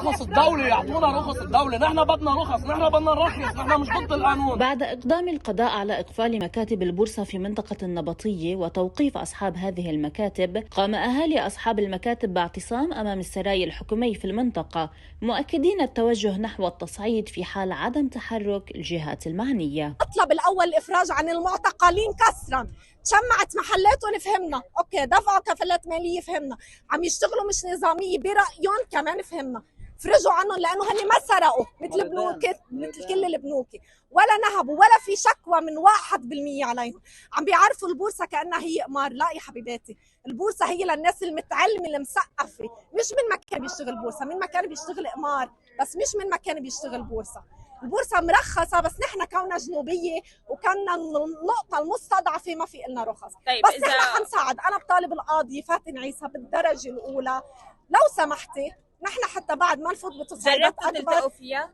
رخص الدولة، يعطونا رخص الدولة، نحن بدنا رخص، نحن بدنا نرخص، نحن مش ضد القانون. بعد إقدام القضاء على إقفال مكاتب البورصة في منطقة النبطية وتوقيف أصحاب هذه المكاتب، قام أهالي أصحاب المكاتب باعتصام أمام السراي الحكومي في المنطقة، مؤكدين التوجه نحو التصعيد في حال عدم تحرك الجهات المعنية. أطلب الأول الإفراج عن المعتقلين كسرا، شمعت محلاتهم فهمنا، أوكي دفعوا كفالات مالية فهمنا، عم يشتغلوا مش نظامية برأيهم كمان فهمنا، فرجوا عنهم لأنه هن ما سرقوا مثل البنوك، مثل كل البنوك، ولا نهبوا ولا في شكوى من 1% عليهم. عم بيعرفوا البورصة كأنها هي قمار. لا يا حبيباتي، البورصة هي للناس المتعلمة المثقفة، مش من مكان بيشتغل بورصة، من مكان بيشتغل قمار، بس مش من مكان بيشتغل بورصة. البورصة مرخصة، بس نحن كوننا جنوبية وكنا النقطة المستضعفة ما في لنا رخص. طيب بس نحن حنساعد. أنا بطالب القاضي فاتن عيسى بالدرجة الأولى لو سمحتي، نحن حتى بعد ما نفوت بتصعيدات جربتوا تلتقوا فيها؟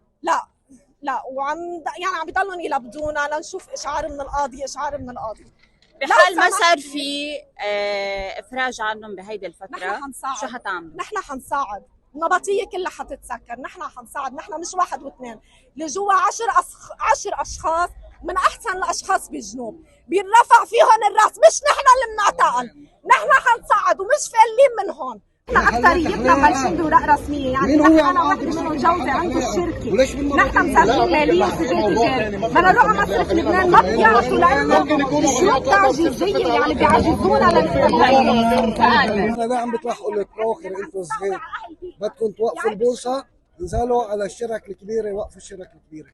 لا عم بيضلوا يلبدونا لنشوف إشعار من القاضي، إشعار من القاضي. بحال ما صار في إفراج عنهم بهيدي الفترة، نحن حنساعد. شو حتعملوا؟ نحن حنساعد، النبطية كلها حتتسكر، نحن حنساعد، نحن مش واحد واثنين، اللي جوا 10 أشخاص من أحسن الأشخاص بالجنوب، بينرفع فيهم الراس، مش نحن اللي بنعتقل، نحن حنساعد ومش فالين من هون. نحن أكثريتنا مبلشين بوراق رسمية، يعني أنا واحدة منهم جوزي عنده الشركة، نحن مسافرين مالية وسجل تجاري، بدنا نروح على مصرف لبنان ما بيعطوا لأنه الشروط تعجيزية، يعني بيعجزونا أنا لا عم بتوحقوا البروكر، أنتوا صغير بدكم توقفوا البورصة، انزلوا على الشرك الكبيرة، وقفوا الشرك الكبيرة.